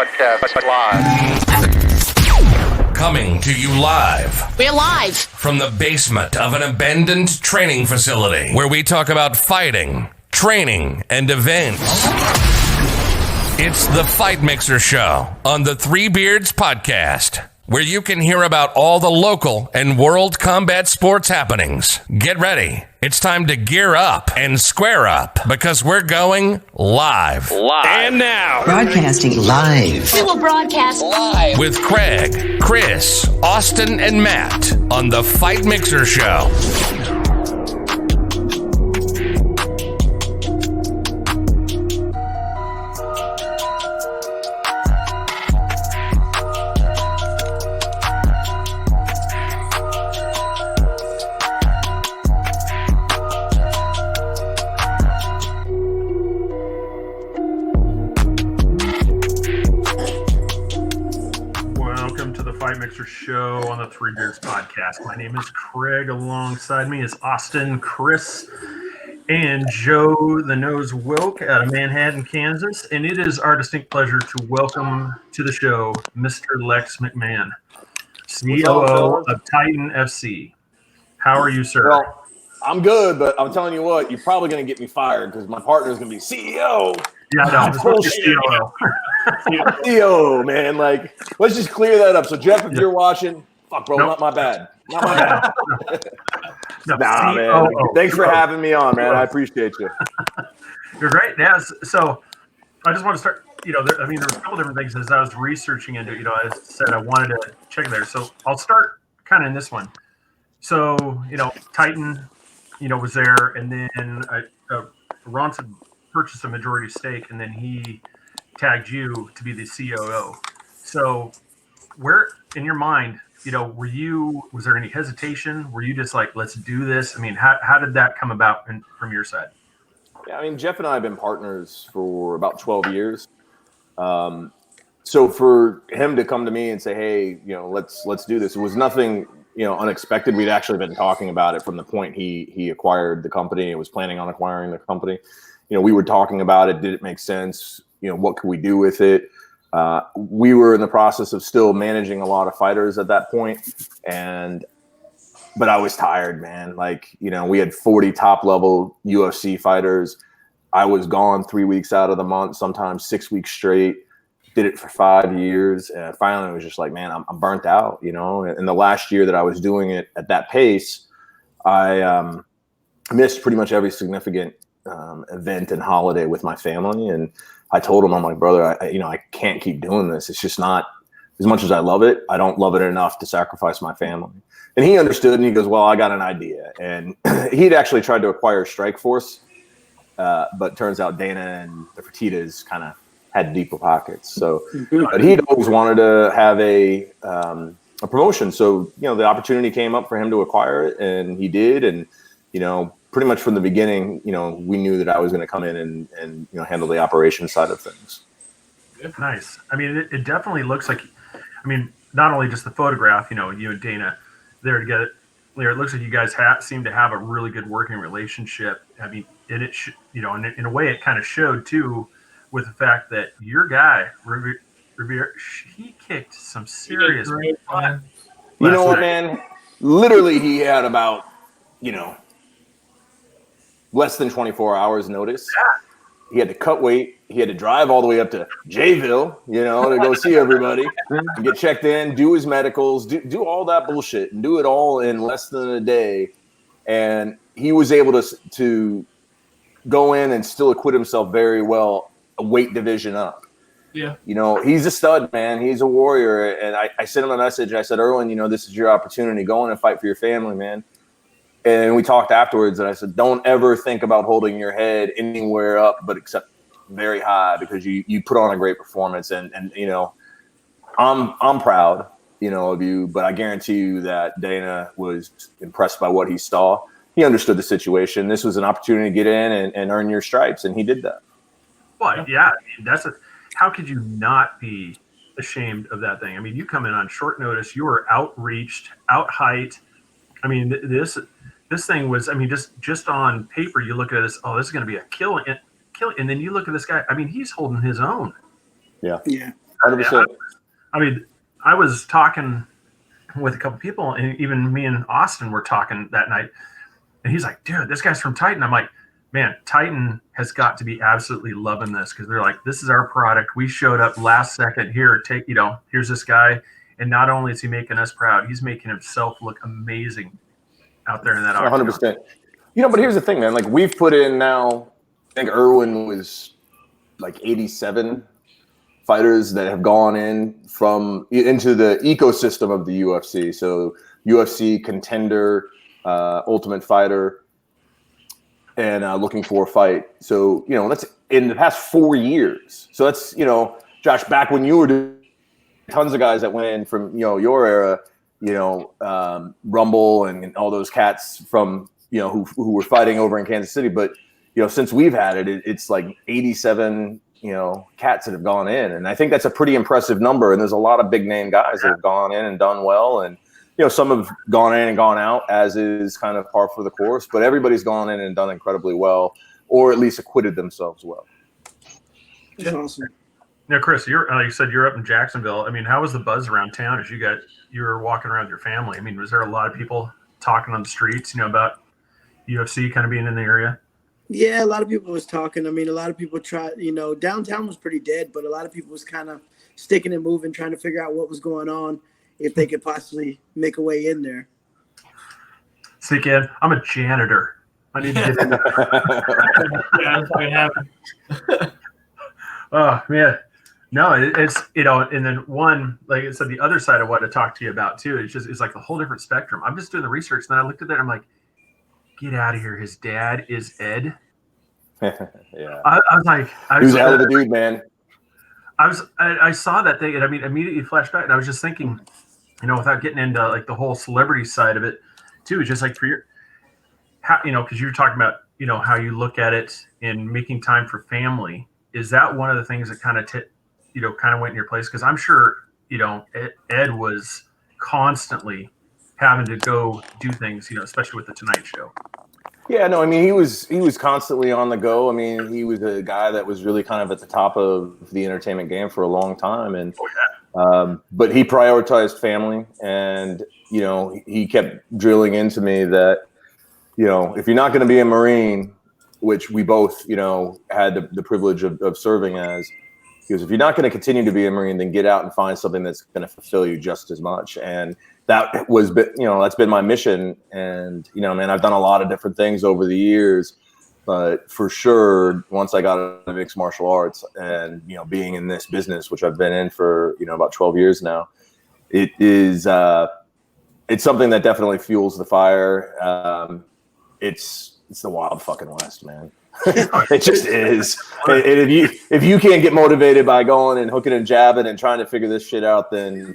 Broadcast live. Coming to you live. We're live From the basement of an abandoned training facility where we talk about fighting, training, and events. It's the Fight Mixer Show on the Three Beards Podcast, where you can hear about all the local and world combat sports happenings. Get ready. It's time to gear up and square up because we're going live. And now, Broadcasting live. We will broadcast live with Craig, Chris, Austin, and Matt on the Fight Mixer Show. Mixer Show on the Three Beards Podcast. My name is Craig. Alongside me is Austin, Chris, and Joe the Nose Woke out of Manhattan, Kansas. And it is our distinct pleasure to welcome to the show Mr. Lex McMahon, COO of Titan FC. How are you, sir? Well, I'm good, but I'm telling you what, you're probably going to get me fired because my partner's going to be CEO. Yeah, no, I'm supposed to be COO. CEO, man. Like, let's just clear that up. So, Jeff, if you're watching, fuck, bro, not my bad. Not my bad. Nah, man. Thanks for having me on, man. I appreciate you. You're great. Yeah. So, I just want to start. There were a couple different things as I was researching into it. I said I wanted to check there. So, I'll start kind of in this one. So, Titan, was there, and then Ronson purchased a majority stake, and then he tagged you to be the COO. So where in your mind, was there any hesitation? Were you just like, let's do this? I mean, how did that come about from your side? Yeah, Jeff and I have been partners for about 12 years. So for him to come to me and say, hey, let's do this, it was nothing, unexpected. We'd actually been talking about it from the point he acquired the company and was planning on acquiring the company. We were talking about it. Did it make sense? What could we do with it? We were in the process of still managing a lot of fighters at that point. But I was tired, man. We had 40 top level UFC fighters. I was gone 3 weeks out of the month, sometimes 6 weeks straight, did it for 5 years. And finally I was just like, man, I'm burnt out, and the last year that I was doing it at that pace, I missed pretty much every significant event and holiday with my family. And I told him, I'm like, brother, I can't keep doing this. It's just not, as much as I love it, I don't love it enough to sacrifice my family. And he understood, and he goes, well, I got an idea. And he'd actually tried to acquire Strikeforce, but turns out Dana and the Fertittas kind of had deeper pockets. So, but he'd always wanted to have a promotion. So, the opportunity came up for him to acquire it, and he did. And, pretty much from the beginning, we knew that I was going to come in and handle the operation side of things. Nice. It definitely looks like, not only just the photograph, you and Dana there together, it looks like you guys seem to have a really good working relationship. And in a way it kind of showed too, with the fact that your guy, Rivera, he kicked some serious butt. You know what, man? Literally, he had about, less than 24 hours notice. Yeah. He had to cut weight. He had to drive all the way up to Jayville, to go see everybody, and get checked in, do his medicals, do all that bullshit, and do it all in less than a day. And he was able to go in and still acquit himself very well, a weight division up. Yeah. He's a stud, man. He's a warrior. And I sent him a message. I said, Erwin, this is your opportunity. Go in and fight for your family, man. And we talked afterwards, and I said, don't ever think about holding your head anywhere up but except very high, because you put on a great performance. And I'm proud, of you, but I guarantee you that Dana was impressed by what he saw. He understood the situation. This was an opportunity to get in and earn your stripes, and he did that. Well, yeah, how could you not be ashamed of that thing? You come in on short notice. You were outreached, out height. This thing was, just on paper, you look at this, oh, this is going to be a kill. And then you look at this guy, he's holding his own. Yeah. 100%. I mean, I was talking with a couple people, and even me and Austin were talking that night, and he's like, dude, this guy's from Titan. I'm like, man, Titan has got to be absolutely loving this, because they're like, this is our product. We showed up last second here. Here's this guy. And not only is he making us proud, he's making himself look amazing out there in that octagon. 100%. But here's the thing, man. Like, we've put in now, I think Irwin was like 87 fighters that have gone into the ecosystem of the UFC. So UFC Contender, Ultimate Fighter, and looking for a fight. So, that's in the past 4 years. So that's, Josh, back when you were doing, tons of guys that went in from, your era, Rumble and all those cats from, who were fighting over in Kansas City. But, since we've had it, it's like 87, cats that have gone in. And I think that's a pretty impressive number. And there's a lot of big name guys that have gone in and done well. And, some have gone in and gone out, as is kind of par for the course. But everybody's gone in and done incredibly well, or at least acquitted themselves well. That's awesome. Now, Chris, like you said, you're up in Jacksonville. I mean, how was the buzz around town as you were walking around with your family? I mean, was there a lot of people talking on the streets, about UFC kind of being in the area? Yeah, a lot of people was talking. I mean, a lot of people tried, downtown was pretty dead, but a lot of people was kind of sticking and moving, trying to figure out what was going on, if they could possibly make a way in there. Sneak in. I'm a janitor. I need to get in there. Yeah, that's what happened. Oh, man. No, it's, and then one, like I said, the other side of what to talk to you about too, it's like a whole different spectrum. I'm just doing the research. And then I looked at that. I'm like, get out of here. His dad is Ed. Yeah. I was like, he was a hell of a dude, man. I saw that thing, and I mean, immediately flashed back, and I was just thinking, without getting into like the whole celebrity side of it too, it's just like for your, because you're talking about, how you look at it and making time for family. Is that one of the things that kind of went in your place? Because I'm sure, Ed was constantly having to go do things, especially with the Tonight Show. Yeah, no, I mean, he was constantly on the go. I mean, he was a guy that was really kind of at the top of the entertainment game for a long time. And, but he prioritized family, and, he kept drilling into me that, if you're not going to be a Marine, which we both, had the privilege of serving as, because if you're not going to continue to be a Marine, then get out and find something that's going to fulfill you just as much. And that was, that's been my mission. And, man, I've done a lot of different things over the years, but for sure, once I got into mixed martial arts and, being in this business, which I've been in for, about 12 years now, it is, it's something that definitely fuels the fire. It's the wild fucking West, man. It just is. And if you can't get motivated by going and hooking and jabbing and trying to figure this shit out, then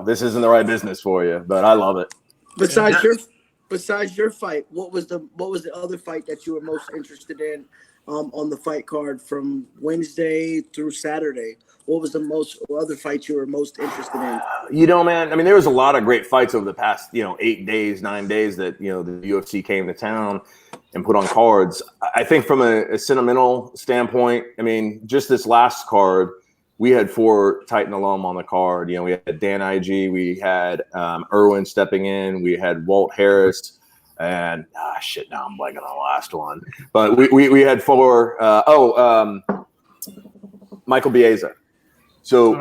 this isn't the right business for you. But I love it. Besides your fight, what was the other fight that you were most interested in on the fight card from Wednesday through Saturday? What was the other fight you were most interested in? Man, I mean, there was a lot of great fights over the past 8 days, 9 days that the UFC came to town and put on cards. I think from a sentimental standpoint, I mean, just this last card, we had 4 Titan alum on the card. We had Dan IG, we had Irwin stepping in, we had Walt Harris, and now I'm blanking on the last one. But we had 4. Michael Bieza. So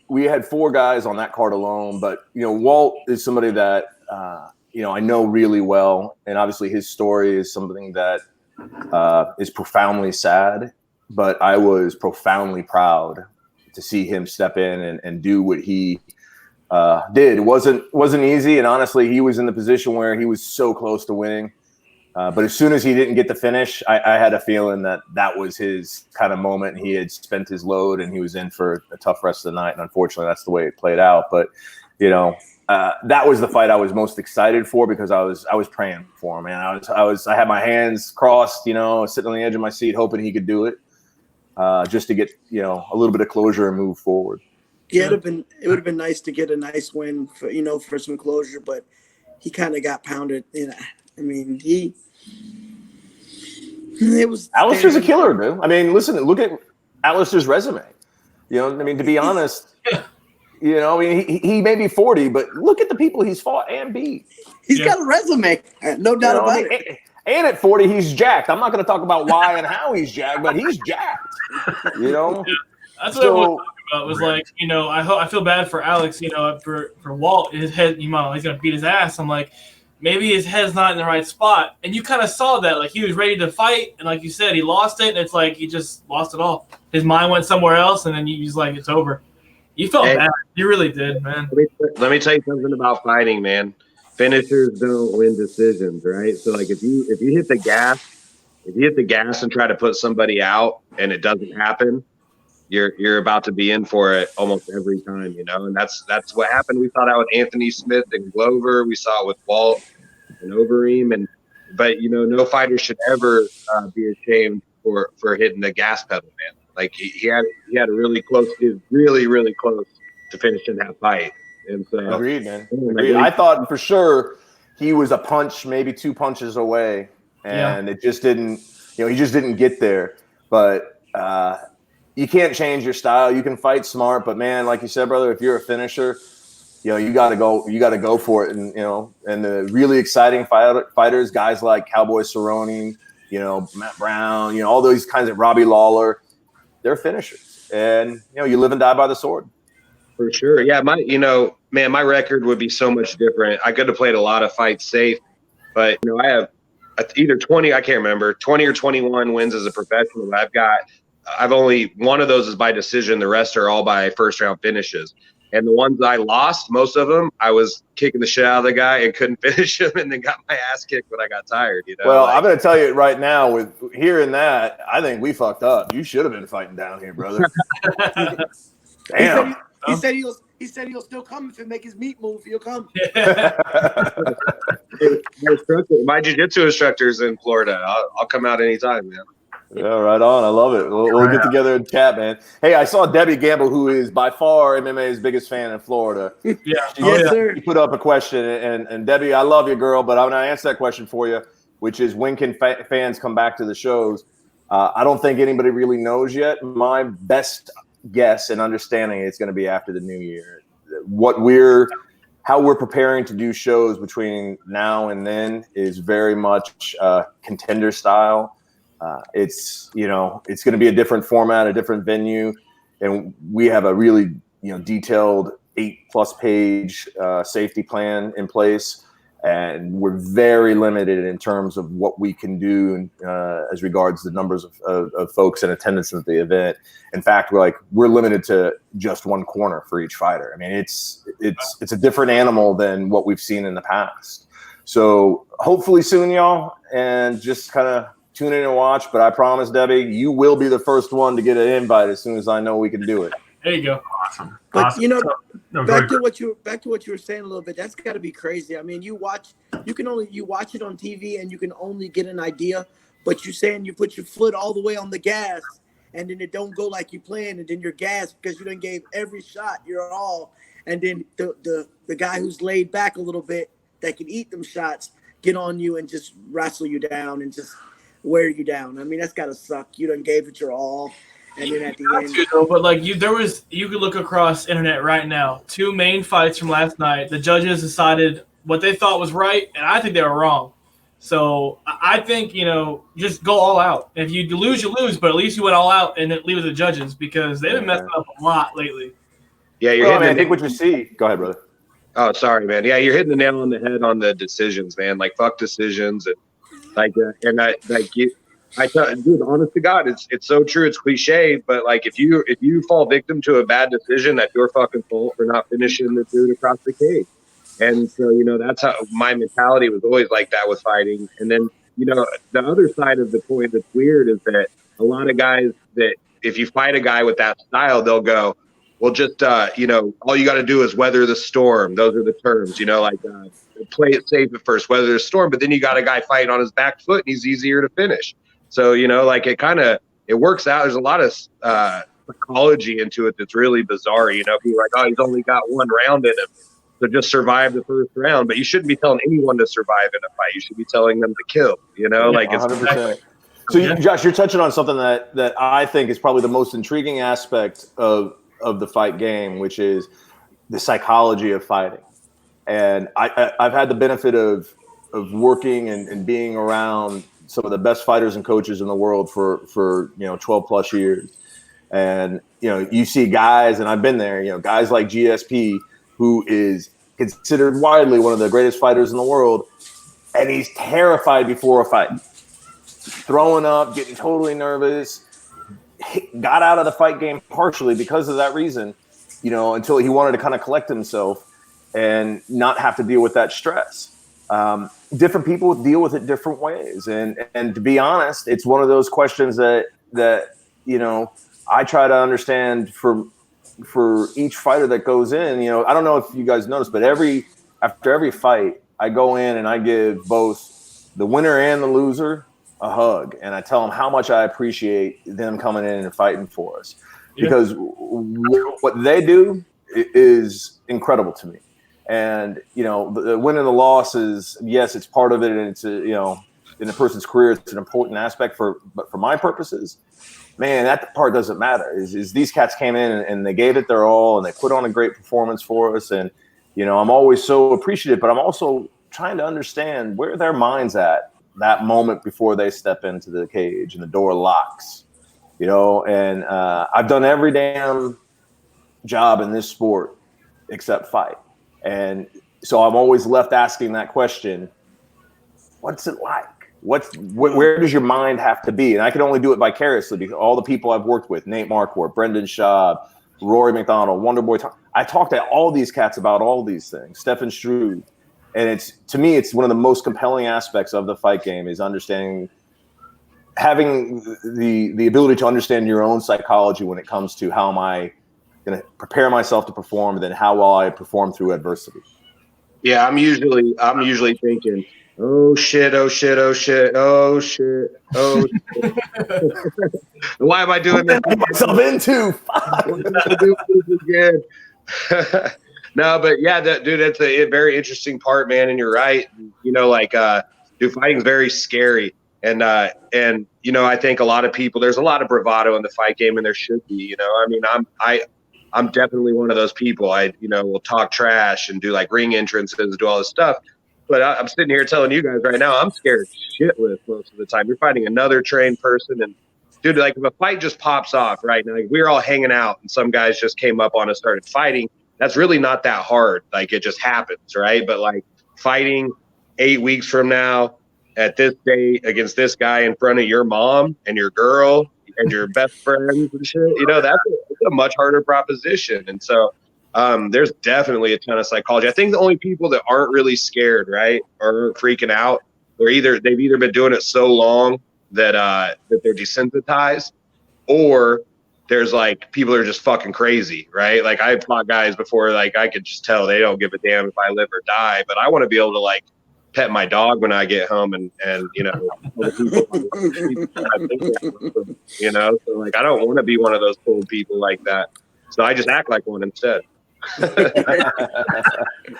we had 4 guys on that card alone. But Walt is somebody that I know really well, and obviously his story is something that is profoundly sad. But I was profoundly proud to see him step in and do what he did. It wasn't easy, and honestly, he was in the position where he was so close to winning. But as soon as he didn't get the finish, I had a feeling that was his kind of moment. He had spent his load, and he was in for a tough rest of the night. And unfortunately, that's the way it played out. But that was the fight I was most excited for, because I was praying for him, man. I had my hands crossed, sitting on the edge of my seat, hoping he could do it. Just to get a little bit of closure and move forward. Yeah, it would have been nice to get a nice win for some closure, but he kind of got pounded. I mean, it was. Alistair's a killer, dude. I mean, listen, look at Alistair's resume. You know, I mean, to be honest, you know, I mean, he may be 40, but look at the people he's fought and beat. He's got a resume, no doubt about it. And at 40, he's jacked. I'm not going to talk about why and how he's jacked, but he's jacked. You know, that's what I was talking about. Was like, you know, I feel bad for Alex. You know, for Walt, his head, he's gonna beat his ass. I'm like, maybe his head's not in the right spot, and you kind of saw that. Like he was ready to fight, and like you said, he lost it, and it's like he just lost it all. His mind went somewhere else, and then he's like, it's over. You felt bad. You really did, man. Let me tell you something about fighting, man. Finishers don't win decisions, right? So like if you hit the gas and try to put somebody out and it doesn't happen, you're about to be in for it almost every time, you know. And that's what happened. We saw that with Anthony Smith and Glover. We saw it with Walt and Overeem. But you know, no fighter should ever be ashamed for hitting the gas pedal, man. Like he had a really close. He was really, really close to finishing that fight. And so, agreed, man. Agreed. I thought for sure he was a punch, maybe 2 punches away, and it just didn't. You know, he just didn't get there. But you can't change your style. You can fight smart, but man, like you said, brother, if you're a finisher, you know, you got to go. You got to go for it. And you know, and the really exciting fighters, guys like Cowboy Cerrone, you know, Matt Brown, you know, all those kinds of Robbie Lawler, they're finishers, and you know, you live and die by the sword. For sure. Yeah, my record would be so much different. I could have played a lot of fights safe, but you know, I have either 20, I can't remember, 20 or 21 wins as a professional. I've only one of those is by decision. The rest are all by first round finishes. And the ones I lost, most of them, I was kicking the shit out of the guy and couldn't finish him, and then got my ass kicked when I got tired. You know. Well, I'm going to tell you right now, with hearing that, I think we fucked up. You should have been fighting down here, brother. Damn. He said he'll still come if he make his meat move. He'll come. My jiu-jitsu instructor's in Florida. I'll come out anytime, man. Yeah, right on. I love it. We'll get together and chat, man. Hey, I saw Debbie Gamble, who is by far MMA's biggest fan in Florida. Sir. She put up a question, and Debbie, I love you, girl, but I'm going to answer that question for you, which is when can fans come back to the shows? I don't think anybody really knows yet. My best guess and understanding it's going to be after the new year. How we're preparing to do shows between now and then is very much contender style. It's going to be a different format, a different venue, and we have a really detailed 8+ page safety plan in place, and we're very limited in terms of what we can do as regards the numbers of folks in attendance at the event. In fact, we're limited to just one corner for each fighter. I mean, it's a different animal than what we've seen in the past. So hopefully soon, y'all, and just kind of tune in and watch. But I promise, Debbie, you will be the first one to get an invite as soon as I know we can do it. There you go. Awesome. But back to what you were saying a little bit. That's got to be crazy. I mean, you watch it on TV and you can only get an idea. But you're saying you put your foot all the way on the gas, and then it don't go like you planned, and then you're gassed because you done gave every shot your all, and then the guy who's laid back a little bit that can eat them shots get on you and just wrestle you down and just wear you down. I mean, that's got to suck. You done gave it your all. And then at the end, but you could look across internet right now. 2 main fights from last night. The judges decided what they thought was right, and I think they were wrong. So I think just go all out. If you lose, you lose, but at least you went all out and leave it to the judges because they've been messing up a lot lately. Yeah, you're hitting. I think what you see. Go ahead, brother. Oh, sorry, man. Yeah, you're hitting the nail on the head on the decisions, man. Like fuck decisions, and I tell, dude, honest to God, it's so true. It's cliche, but like if you fall victim to a bad decision, that's your fucking fault for not finishing the dude across the cage. And so that's how my mentality was always like that with fighting. And then the other side of the coin that's weird is that a lot of guys that if you fight a guy with that style, they'll go, well, just all you got to do is weather the storm. Those are the terms, play it safe at first, weather the storm. But then you got a guy fighting on his back foot, and he's easier to finish. So, it works out. There's a lot of psychology into it that's really bizarre. People are like, oh, he's only got one round in him. So just survive the first round. But you shouldn't be telling anyone to survive in a fight. You should be telling them to kill, Yeah, 100%. So, Josh, you're touching on something that I think is probably the most intriguing aspect of of the fight game, which is the psychology of fighting. And I've had the benefit of working and being around some of the best fighters and coaches in the world for 12 plus years. And, you see guys, and I've been there, guys like GSP, who is considered widely one of the greatest fighters in the world. And he's terrified before a fight, throwing up, getting totally nervous, got out of the fight game partially because of that reason, until he wanted to kind of collect himself and not have to deal with that stress. Different people deal with it different ways. And to be honest, it's one of those questions that I try to understand for each fighter that goes in. I don't know if you guys noticed, but after every fight, I go in and I give both the winner and the loser a hug, and I tell them how much I appreciate them coming in and fighting for us, because what they do is incredible to me. And the win and the loss is, yes, it's part of it, and it's in a person's career, it's an important aspect but for my purposes, man, that part doesn't matter. Is these cats came in and they gave it their all, and they put on a great performance for us, and I'm always so appreciative, but I'm also trying to understand where their mind's at that moment before they step into the cage and the door locks, and I've done every damn job in this sport except fight. And so I'm always left asking that question, what's it like? Where does your mind have to be? And I can only do it vicariously because all the people I've worked with, Nate Marquardt, Brendan Schaub, Rory McDonald, Wonderboy, I talk to all these cats about all these things, Stefan Struve. And to me, it's one of the most compelling aspects of the fight game is having the ability to understand your own psychology when it comes to how am I going to prepare myself to perform, and then how will I perform through adversity. Yeah, I'm usually thinking, oh shit, oh shit, oh shit, oh shit, oh shit. Why am I doing that? What am I myself into? What am I doing this again? No, but yeah, dude, that's a very interesting part, man. And you're right. Dude, fighting's very scary. And I think a lot of people, there's a lot of bravado in the fight game, and there should be, I mean, I'm definitely one of those people. I will talk trash and do like ring entrances, do all this stuff. But I'm sitting here telling you guys right now, I'm scared shitless most of the time. You're fighting another trained person, and dude, like if a fight just pops off right now, like, we're all hanging out and some guys just came up on us, started fighting. That's really not that hard. Like it just happens, right? But like fighting 8 weeks from now at this date against this guy in front of your mom and your girl and your best friends and shit, that's a much harder proposition. And so there's definitely a ton of psychology. I think the only people that aren't really scared, right, or freaking out, they've either been doing it so long that they're desensitized, or there's like people are just fucking crazy, right? Like I've fought guys before, like I could just tell they don't give a damn if I live or die, but I want to be able to like pet my dog when I get home and so like I don't want to be one of those cold people like that. So I just act like one instead.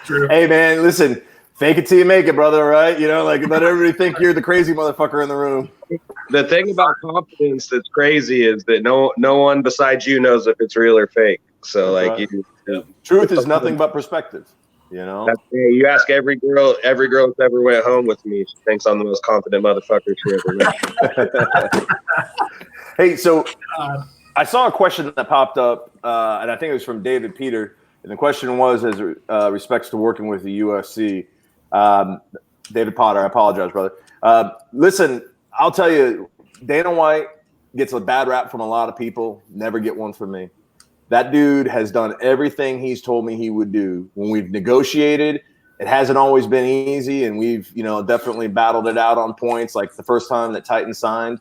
True. Hey man, listen, fake it till you make it, brother, right? Like let everybody think you're the crazy motherfucker in the room. The thing about confidence that's crazy is that no one besides you knows if it's real or fake. So like truth is nothing but perspective. You ask every girl that's ever went home with me, she thinks I'm the most confident motherfucker she ever met. Hey, so I saw a question that popped up, and I think it was from David Peter, and the question was as respects to working with the UFC. David Potter, I apologize, brother. Listen, I'll tell you, Dana White gets a bad rap from a lot of people, never get one from me. That dude has done everything he's told me he would do. When we've negotiated, it hasn't always been easy, and we've, definitely battled it out on points. Like the first time that Titan signed,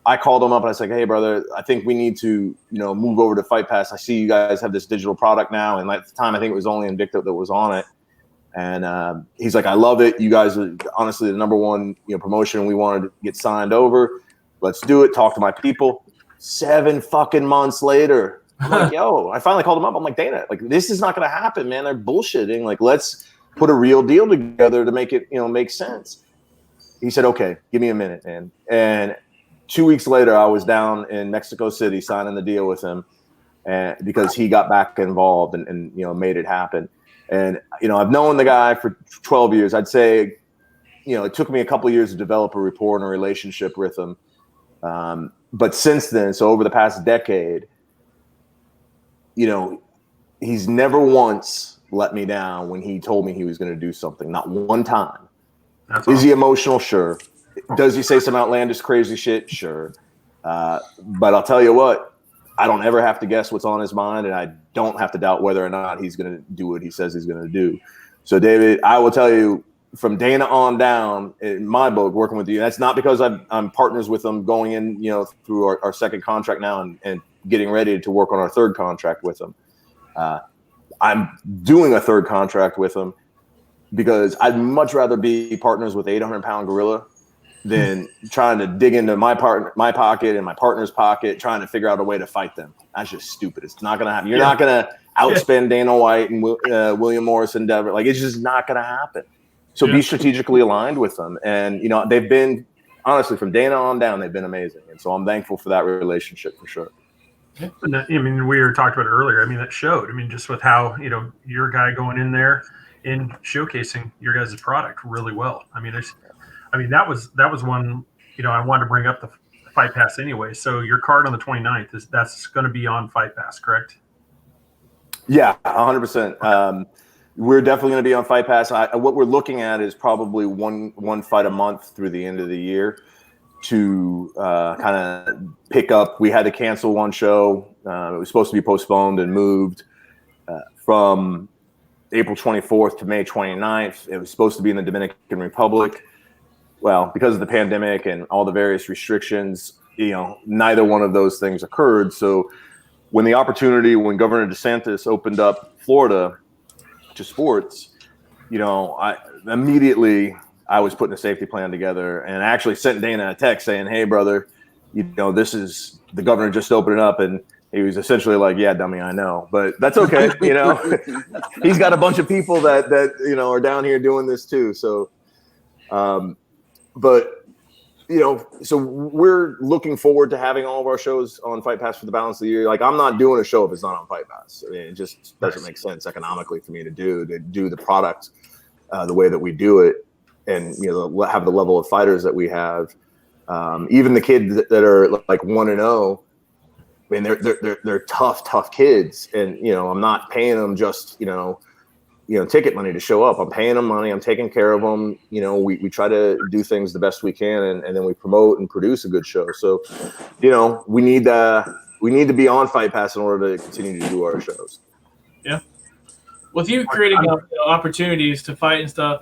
I called him up and I said, hey, brother, I think we need to, move over to Fight Pass. I see you guys have this digital product now. And at the time, I think it was only Invicta that was on it. And he's like, I love it. You guys are honestly the number one, promotion. We wanted to get signed over. Let's do it. Talk to my people. 7 fucking months later, I'm like, yo, I finally called him up. I'm like, Dana, like, this is not going to happen, man. They're bullshitting. Like, let's put a real deal together to make it, make sense. He said, okay, give me a minute, man. And 2 weeks later, I was down in Mexico City signing the deal with him. and because he got back involved and made it happen. And I've known the guy for 12 years. I'd say it took me a couple of years to develop a rapport and a relationship with him. But since then, so over the past decade, he's never once let me down when he told me he was going to do something. Not one time. That's Is awesome. he emotional? Sure. Does he say some outlandish, crazy shit? Sure. But I'll tell you what, I don't ever have to guess what's on his mind, and I don't have to doubt whether or not he's going to do what he says he's going to do. So, David, I will tell you, from Dana on down, in my book, working with you, that's not because I'm partners with him going in, through our second contract now and getting ready to work on our third contract with him. I'm doing a third contract with him because I'd much rather be partners with 800-pound gorilla than trying to dig into my pocket and my partner's pocket, trying to figure out a way to fight them. That's just stupid. It's not going to happen. You're not going to outspend Dana White and William Morris and Dever. Like, it's just not going to happen. So be strategically aligned with them. And, they've been, honestly, from Dana on down, they've been amazing. And so I'm thankful for that relationship for sure. And that, we were talked about it earlier. That showed. Just with how, your guy going in there and showcasing your guys' product really well. That was one, I wanted to bring up the Fight Pass anyway. So your card on the 29th, that's going to be on Fight Pass, correct? Yeah, 100%. We're definitely going to be on Fight Pass. What we're looking at is probably one fight a month through the end of the year to kind of pick up. We had to cancel one show. It was supposed to be postponed and moved from April 24th to May 29th. It was supposed to be in the Dominican Republic. Well, because of the pandemic and all the various restrictions, neither one of those things occurred. So when Governor DeSantis opened up Florida to sports, I was putting a safety plan together and I actually sent Dana a text saying, "Hey, brother, this is the governor just opening up." And he was essentially like, "Yeah, dummy, I know, but that's okay." He's got a bunch of people that are down here doing this too. So, so we're looking forward to having all of our shows on Fight Pass for the balance of the year. Like, I'm not doing a show if it's not on Fight Pass. It just doesn't make sense economically for me to do the product the way that we do it, and have the level of fighters that we have. Even the kids that are like 1-0, they're tough kids, and I'm not paying them just ticket money to show up. I'm paying them money. I'm taking care of them. We try to do things the best we can, and then we promote and produce a good show. So, we need to be on Fight Pass in order to continue to do our shows. Yeah. With you creating opportunities to fight and stuff,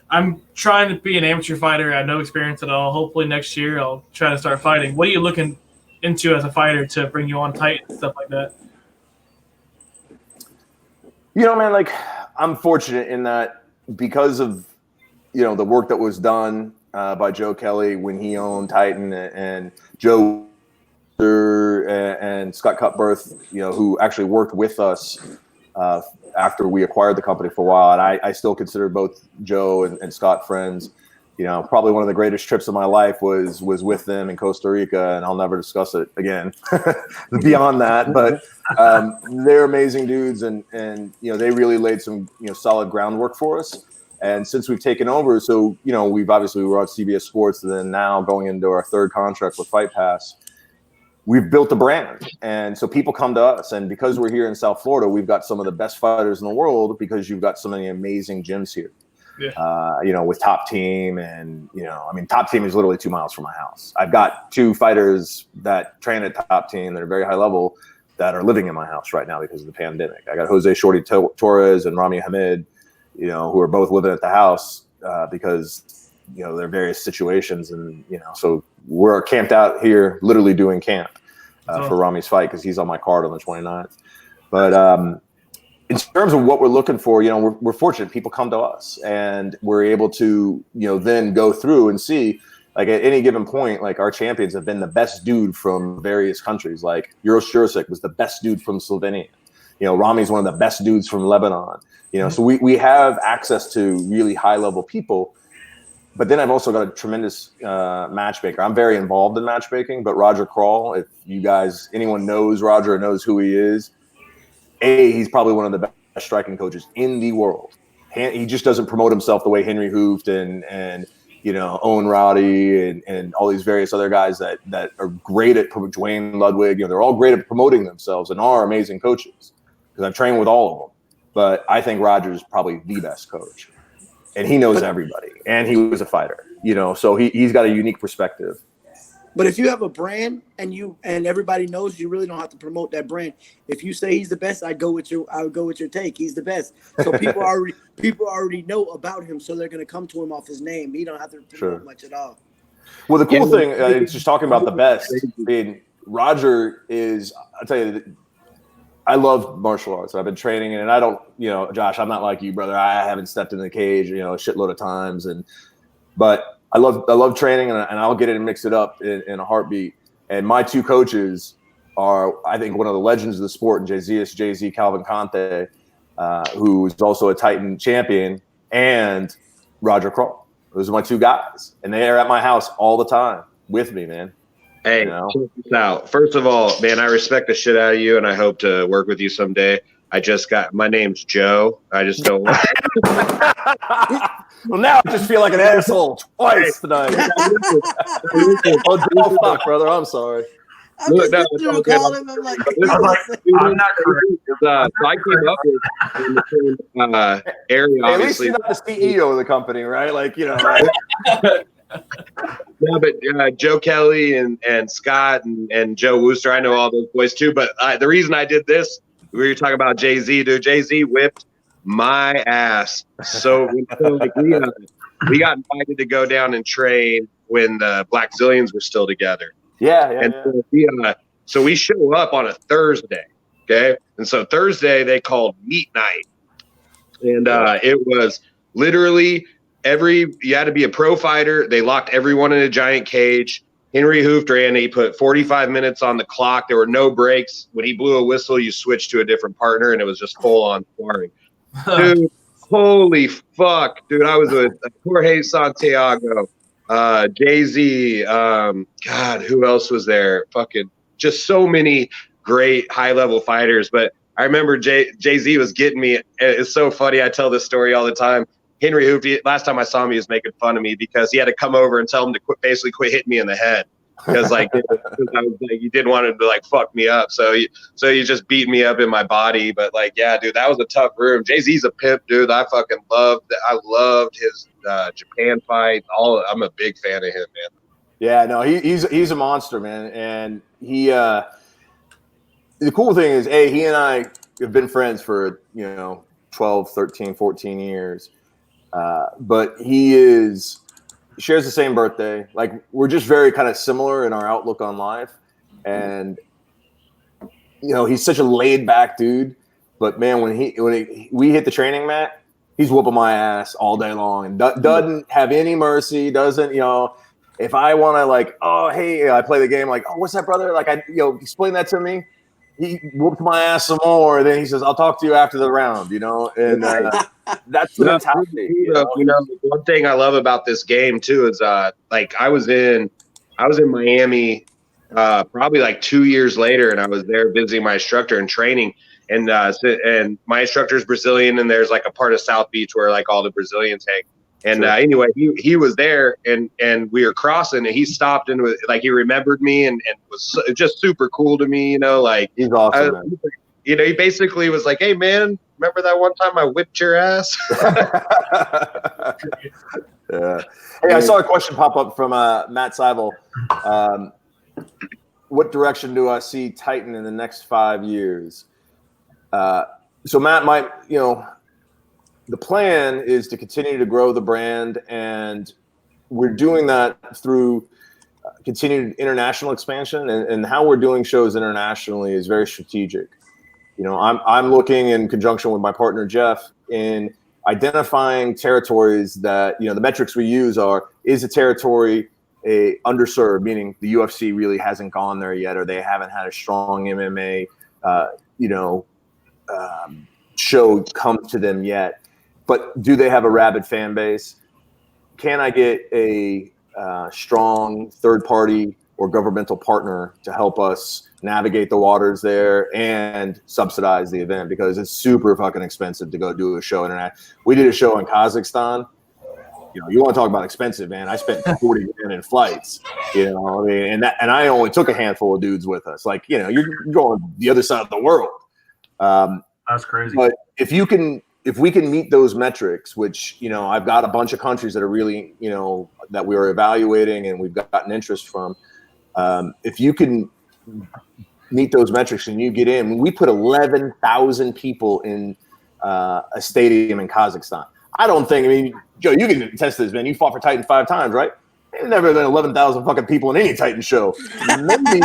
I'm trying to be an amateur fighter. I have no experience at all. Hopefully next year I'll try to start fighting. What are you looking into as a fighter to bring you on Titan and stuff like that? Man, like, I'm fortunate in that because of, the work that was done by Joe Kelly when he owned Titan, and Joe and Scott Cutbirth, who actually worked with us after we acquired the company for a while. And I still consider both Joe and Scott friends. Probably one of the greatest trips of my life was with them in Costa Rica, and I'll never discuss it again beyond that. But they're amazing dudes, and they really laid some solid groundwork for us. And since we've taken over, so we're on CBS Sports, and then now going into our third contract with Fight Pass, we've built a brand. And so people come to us, and because we're here in South Florida, we've got some of the best fighters in the world because you've got so many amazing gyms here. Yeah. With Top Team, and Top Team is literally 2 miles from my house. I've got 2 fighters that train at Top Team that are very high level that are living in my house right now because of the pandemic. I got Jose Shorty Torres and Rami Hamid, who are both living at the house because there are various situations, and so we're camped out here, literally doing camp for Rami's fight because he's on my card on the 29th. But in terms of what we're looking for, we're fortunate. People come to us, and we're able to, then go through and see, like, at any given point, like, our champions have been the best dude from various countries. Like, Uros Jurisic was the best dude from Slovenia. Rami's one of the best dudes from Lebanon. So we have access to really high level people, but then I've also got a tremendous matchmaker. I'm very involved in matchmaking, but Roger Crawl, if you guys, anyone knows Roger or knows who he is, he's probably one of the best striking coaches in the world. He just doesn't promote himself the way Henry Hooft and Owen Roddy and all these various other guys that are great at Dwayne Ludwig. They're all great at promoting themselves and are amazing coaches because I've trained with all of them. But I think Roger's probably the best coach, and he knows everybody, and he was a fighter. So he's got a unique perspective. But if you have a brand and everybody knows, you really don't have to promote that brand. If you say he's the best, I would go with your take. He's the best. So people already know about him, so they're going to come to him off his name. He don't have to promote much at all. Well, the cool thing, it's just talking about the best. I mean, Roger is. I'll tell you, I love martial arts. I've been training, and I don't, Josh, I'm not like you, brother. I haven't stepped in the cage, a shitload of times, but. I love training, and I'll get it and mix it up in a heartbeat. And my two coaches are, I think, one of the legends of the sport, Jay-Z Calvin Conte, who is also a Titan champion, and Roger Crawl. Those are my two guys, and they are at my house all the time with me, man. Hey, check this out. First of all, man, I respect the shit out of you, and I hope to work with you someday. My name's Joe. I just don't want Well, now I just feel like an asshole twice tonight. Oh, fuck, brother. I'm sorry. I'm just listening to call him. I'm like, I'm not correct. I came up with in the same area, Hey, at least obviously. you're not the CEO of the company, right? No, but Joe Kelly and Scott and Joe Wooster, I know all those boys too. But the reason I did this, we were talking about Jay-Z, dude. Jay-Z whipped my ass. So we got invited to go down and train when the Black Zillions were still together. Yeah. So we show up on a Thursday, okay? And so Thursday they called meet night. And it was literally you had to be a pro fighter. They locked everyone in a giant cage. Henry Hooft ran. He put 45 minutes on the clock. There were no breaks. When he blew a whistle, you switched to a different partner, and it was just full on sparring. Dude, holy fuck, dude! I was with Jorge Santiago, Jay-Z. God, who else was there? Fucking just so many great high level fighters. But I remember Jay-Z was getting me. It's so funny. I tell this story all the time. Henry Hooft, last time I saw him, he was making fun of me because he had to come over and tell him to basically quit hitting me in the head because he didn't want him to fuck me up. So he just beat me up in my body. But yeah, dude, that was a tough room. Jay-Z's a pimp, dude. I fucking loved his Japan fight. I'm a big fan of him, man. Yeah, no, he's a monster, man. And he the cool thing is, he and I have been friends for 12, 13, 14 years. But he shares the same birthday. We're just very kind of similar in our outlook on life. And, he's such a laid back dude, but man, when we hit the training mat, he's whooping my ass all day long and doesn't have any mercy. Doesn't, if I want to hey, I play the game, oh, what's that, brother? Explain that to me. He whooped my ass some more. And then he says, I'll talk to you after the round, and that's the mentality. One thing I love about this game too is I was in Miami probably 2 years later, and I was there visiting my instructor and training. And my instructor's Brazilian, and there's a part of South Beach where all the Brazilians hang. And anyway, he was there, and we were crossing, and he stopped and was he remembered me and was just super cool to me, he's awesome. He basically was like, "Hey man, remember that one time I whipped your ass?" Yeah. Hey, I saw a question pop up from Matt Seibel. What direction do I see Titan in the next 5 years? So Matt, the plan is to continue to grow the brand, and we're doing that through continued international expansion. And how we're doing shows internationally is very strategic. I'm looking in conjunction with my partner Jeff in identifying territories that the metrics we use is a territory underserved, meaning the UFC really hasn't gone there yet, or they haven't had a strong MMA show come to them yet. But do they have a rabid fan base? can I get a strong third party or governmental partner to help us navigate the waters there and subsidize the event, because it's super fucking expensive to go do a show internet. We did a show in Kazakhstan. You know, you want to talk about expensive, man. I spent 40 grand in flights, you know, I mean, and I only took a handful of dudes with us. Like, you know, you're going the other side of the world. That's crazy. But if we can meet those metrics, which, you know, I've got a bunch of countries that are really, you know, that we are evaluating and we've gotten interest from. If you can meet those metrics and you get in, we put 11,000 people in a stadium in Kazakhstan. I mean, Joe, you can attest this, man. You fought for Titan 5 times, right? There's never been 11,000 fucking people in any Titan show. Maybe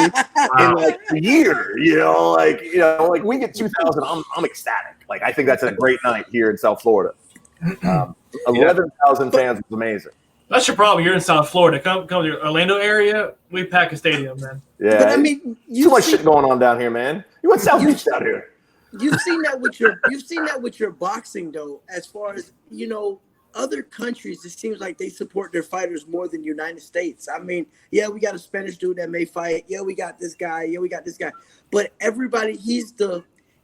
in like a year, you know, like we get 2,000. I'm ecstatic. Like, I think that's a great night here in South Florida. 11,000 fans was amazing. That's your problem. You're in South Florida. Come to the Orlando area. We pack a stadium, man. Yeah, but I mean, too much shit going on down here, man. You went South Beach down here. You've seen that with your boxing, though. As far as, you know, other countries, it seems like they support their fighters more than United States. I mean, yeah, we got a Spanish dude that may fight. Yeah, we got this guy. Yeah, we got this guy. But everybody,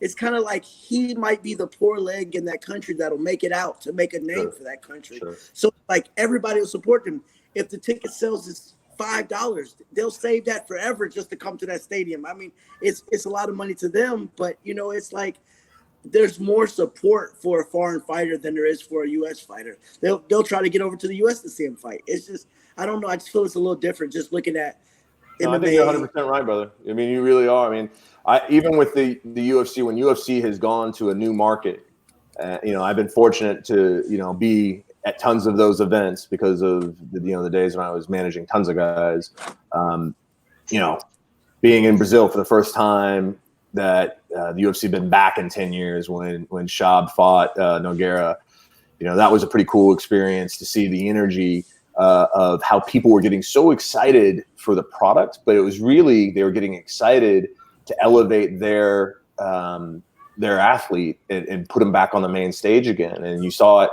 it's kind of like he might be the poor leg in that country that'll make it out to make a name for that country. Sure. So, like, everybody will support them. If the ticket sells is $5, they'll save that forever just to come to that stadium. I mean, it's a lot of money to them, but, you know, it's like there's more support for a foreign fighter than there is for a U.S. fighter. They'll try to get over to the U.S. to see him fight. It's just, I don't know. I just feel it's a little different just looking at MMA. No, I think you're 100% right, brother. I mean, you really are. I mean, even with the UFC, when UFC has gone to a new market, you know, I've been fortunate to, you know, be at tons of those events because of the days when I was managing tons of guys. You know, being in Brazil for the first time that the UFC had been back in 10 years when Shab fought Nogueira, you know, that was a pretty cool experience to see the energy of how people were getting so excited for the product, but it was really, they were getting excited to elevate their athlete and put them back on the main stage again. And you saw it,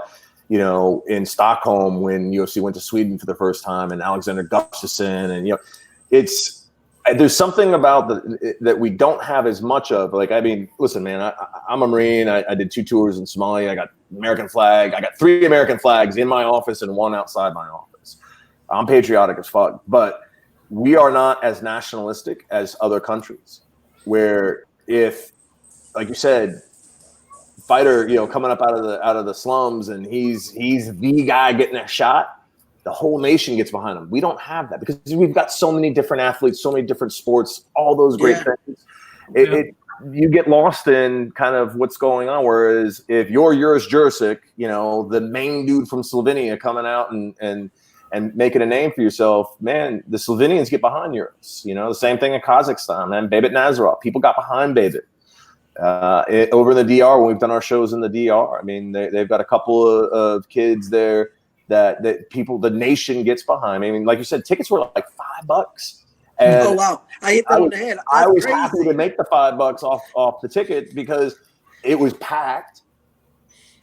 you know, in Stockholm when UFC went to Sweden for the first time, and Alexander Gustafsson, and, you know, there's something about that we don't have as much of. Like, I mean, listen, man, I'm a Marine. I did 2 tours in Somalia. I got American flag. I got 3 American flags in my office and 1 outside my office. I'm patriotic as fuck, but we are not as nationalistic as other countries, where if, like you said, fighter, you know, coming up out of the slums and he's the guy getting a shot, the whole nation gets behind him. We don't have that because we've got so many different athletes, so many different sports, all those great things. You get lost in kind of what's going on. Whereas if you're Juris Jurisic, you know, the main dude from Slovenia coming out and making a name for yourself, man, the Slovenians get behind Juris. You know, the same thing in Kazakhstan, man. Babit Nazarov, people got behind Babit. Over in the DR, when we've done our shows in the DR, I mean, they've got a couple of kids there that people, the nation gets behind. I mean, like you said, tickets were like $5. And oh wow! I hit that on the head. I was happy to make the $5 off the ticket because it was packed,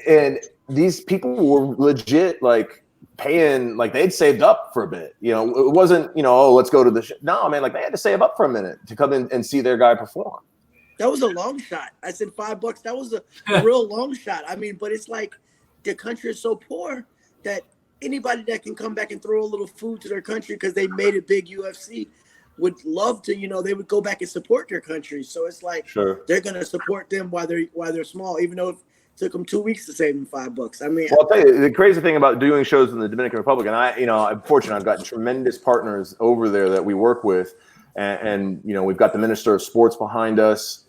and these people were legit like paying, like they'd saved up for a bit. You know, it wasn't, you know, oh, let's go to the show. No, man, like they had to save up for a minute to come in and see their guy perform. That was a long shot. I said $5. That was a real long shot. I mean, but it's like the country is so poor that anybody that can come back and throw a little food to their country because they made it big, UFC would love to, you know, they would go back and support their country. So it's like they're going to support them while they're small, even though it took them 2 weeks to save them $5. I mean, well, I'll tell you, the crazy thing about doing shows in the Dominican Republic, and I'm fortunate, I've got tremendous partners over there that we work with. And you know, we've got the Minister of Sports behind us,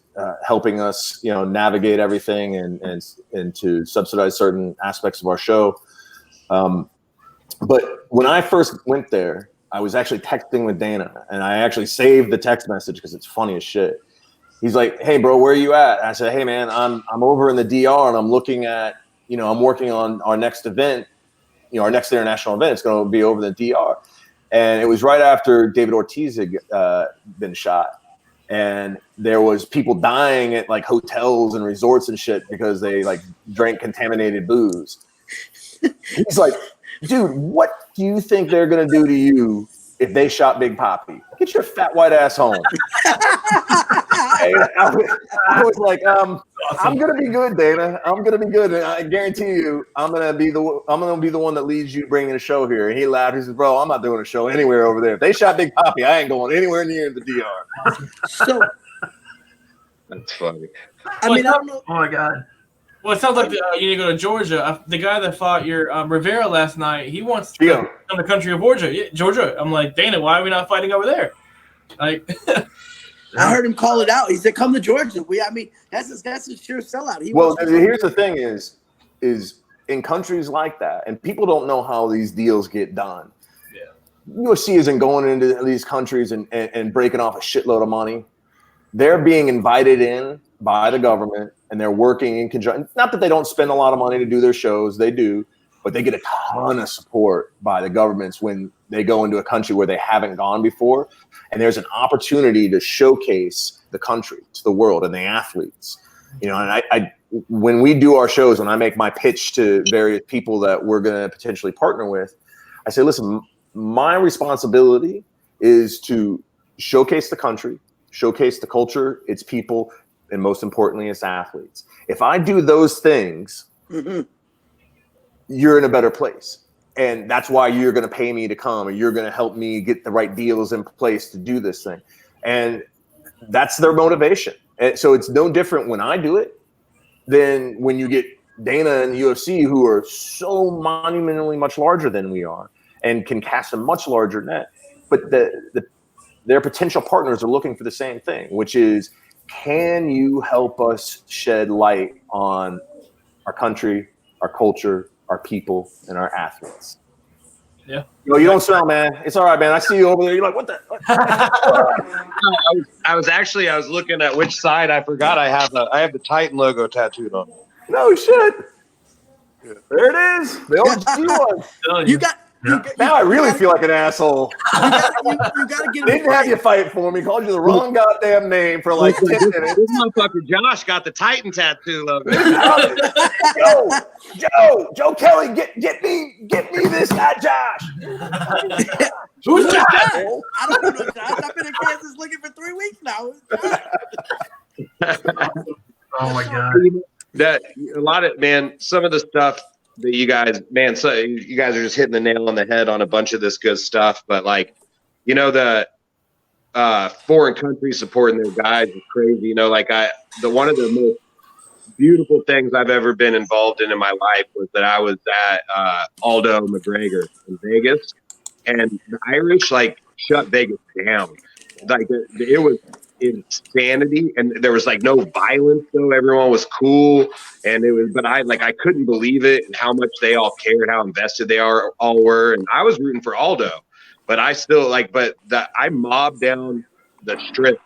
helping us, you know, navigate everything and to subsidize certain aspects of our show. But when I first went there, I was actually texting with Dana, and I actually saved the text message because it's funny as shit. He's like, "Hey, bro, where are you at?" And I said, "Hey, man, I'm over in the DR, and I'm looking at, you know, I'm working on our next event, you know, our next international event. It's going to be over in the DR." And it was right after David Ortiz had been shot, and there was people dying at like hotels and resorts and shit because they like drank contaminated booze. He's like, dude, what do you think they're gonna do to you if they shot Big Papi? Get your fat white ass home. I was like, I'm gonna be good, Dana. I'm gonna be good, and I guarantee you, I'm gonna be the one that leads you bringing a show here. And he laughed. He said, "Bro, I'm not doing a show anywhere over there. If they shot Big Papi, I ain't going anywhere near the DR." So That's funny. I mean, I don't know. Oh my God. Well, it sounds like you need to go to Georgia. The guy that fought your Rivera last night, he wants to Yeah. come to the country of Georgia. Yeah, Georgia. I'm like, Dana, why are we not fighting over there? Like, I heard him call it out. He said, "Come to Georgia." That's a sure sellout. Here's the thing: is in countries like that, and people don't know how these deals get done. Yeah. UFC isn't going into these countries and breaking off a shitload of money. They're being invited in by the government, and they're working in conjunction. Not that they don't spend a lot of money to do their shows; they do, but they get a ton of support by the governments when they go into a country where they haven't gone before. And there's an opportunity to showcase the country to the world and the athletes. And I when we do our shows, when I make my pitch to various people that we're going to potentially partner with, I say, listen, my responsibility is to showcase the country, showcase the culture, its people, and most importantly, its athletes. If I do those things, you're in a better place. And that's why you're going to pay me to come, or you're going to help me get the right deals in place to do this thing. And that's their motivation. And so it's no different when I do it than when you get Dana and the UFC, who are so monumentally much larger than we are and can cast a much larger net. But their potential partners are looking for the same thing, which is, can you help us shed light on our country, our culture, our people, and our athletes? Yeah. You don't smell, man. It's all right, man. I see you over there. You're like, what the? I was looking at which side. I forgot I have the Titan logo tattooed on me. No shit. There it is. The OG one. You got. Now I really feel like an asshole. You gotta get. Didn't have you fight for me. Called you the wrong goddamn name for like 10 minutes. This motherfucker Josh got the Titan tattoo logo. Joe Kelly, get me this guy Josh. who's Josh? I don't know Josh. I've been in Kansas looking for 3 weeks now. Oh my God. Some of the stuff that you guys, so you guys are just hitting the nail on the head on a bunch of this good stuff. But the foreign countries supporting their guys is crazy. One of the most beautiful things I've ever been involved in my life was that I was at Aldo McGregor in Vegas, and the Irish shut Vegas down. It was insanity, and there was no violence though. Everyone was cool, and I couldn't believe it and how much they all cared, how invested they all were, and I was rooting for Aldo, but I still I mobbed down the strip.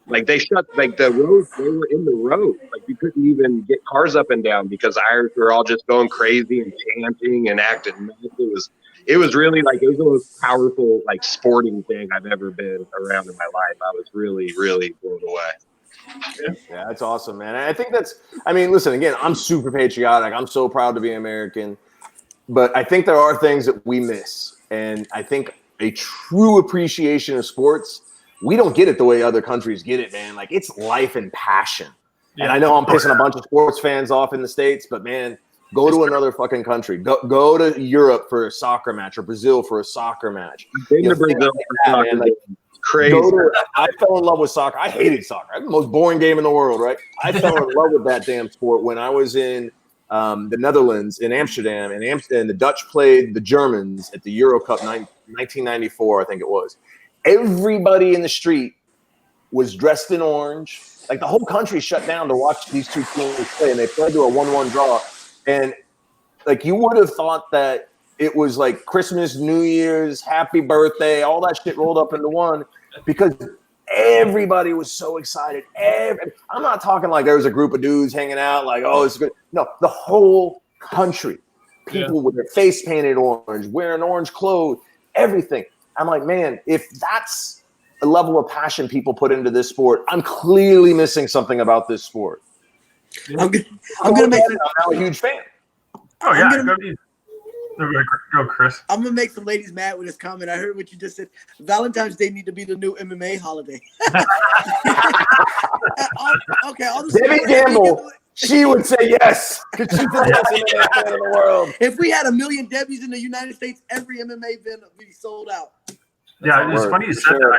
They shut the roads. They were in the road. You couldn't even get cars up and down because the Irish were all just going crazy and chanting and acting nuts. It was really it was the most powerful sporting thing I've ever been around in my life. I was really, really blown away. Yeah, that's awesome, man. I think listen, again, I'm super patriotic. I'm so proud to be American, but I think there are things that we miss. And I think a true appreciation of sports, we don't get it the way other countries get it, man. It's life and passion. Yeah. And I know I'm pissing a bunch of sports fans off in the States, but man, go to another fucking country. Go to Europe for a soccer match, or Brazil for a soccer match. Crazy. I fell in love with soccer. I hated soccer. It's the most boring game in the world, right? I fell in love with that damn sport when I was in the Netherlands, in Amsterdam, and the Dutch played the Germans at the Euro Cup 1994, I think it was. Everybody in the street was dressed in orange. The whole country shut down to watch these two teams play, and they played to a 1-1 draw. And you would have thought that it was Christmas, New Year's, happy birthday, all that shit rolled up into one, because everybody was so excited. I'm not talking there was a group of dudes hanging out oh, it's good. No, the whole country. People with their face painted orange, wearing orange clothes, everything. I'm like, man, if that's the level of passion people put into this sport, I'm clearly missing something about this sport. I'm gonna make. I'm now a huge fan. Oh yeah, Go, Chris. I'm gonna make some ladies mad with this comment. I heard what you just said. Valentine's Day need to be the new MMA holiday. Okay, all the Debbie Gamble, she would say yes because she's the best MMA fan in the world. If we had 1 million Debbies in the United States, every MMA event would be sold out. Yeah, it's funny you said that.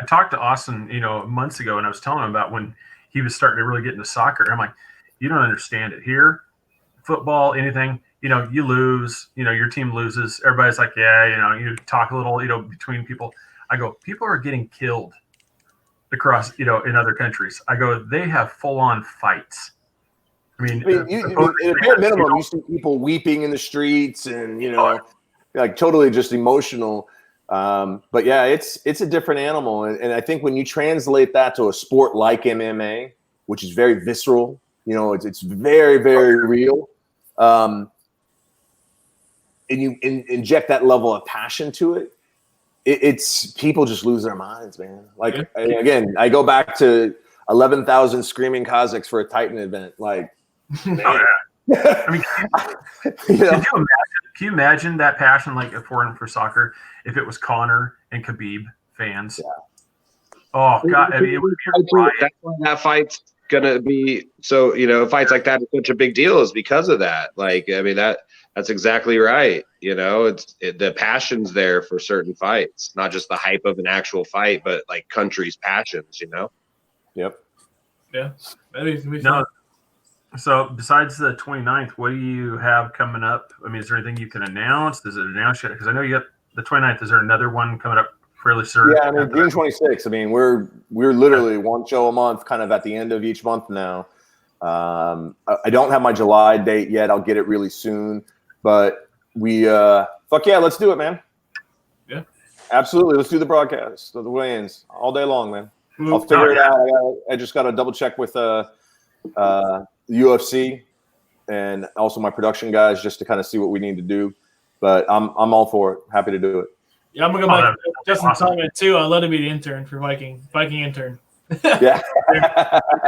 I talked to Austin, months ago, and I was telling him about when he was starting to really get into soccer. I'm like, you don't understand it. Here, football, anything, you lose, your team loses. Everybody's like, yeah, you talk a little, between people. I go, people are getting killed across, in other countries. I go, they have full-on fights. I mean, at a bare minimum, you see people weeping in the streets and, like totally just emotional. But yeah, it's a different animal. And I think when you translate that to a sport like MMA, which is very visceral, it's very, very real. And you inject that level of passion to it, it's people just lose their minds, man. Like, again, I go back to 11,000 screaming Kazakhs for a Titan event. Like, oh, yeah. I mean, can you imagine that passion, like if we're in for soccer, if it was Conor and Khabib fans? Yeah. Oh God! I mean, it would be a riot. That's why that fight's gonna be so. Fights like that are such a big deal is because of that. Like, I mean, that's exactly right. The passion's there for certain fights, not just the hype of an actual fight, but like countries' passions. Yep. Yeah. No. So besides the 29th, what do you have coming up? I mean, is there anything you can announce? Is it announced yet? Because I know you got the 29th. Is there another one coming up fairly soon? Yeah, I mean, June 26th. I mean, we're literally one show a month, kind of at the end of each month now. I don't have my July date yet. I'll get it really soon. But fuck yeah, let's do it, man. Yeah. Absolutely. Let's do the broadcast, the weigh-ins all day long, man. I'll figure it out. I just got to double check with UFC and also my production guys just to kind of see what we need to do. But I'm all for it. Happy to do it. Yeah, I'm gonna go back to Justin's comment too. I'd love to be the intern for Viking intern. Yeah.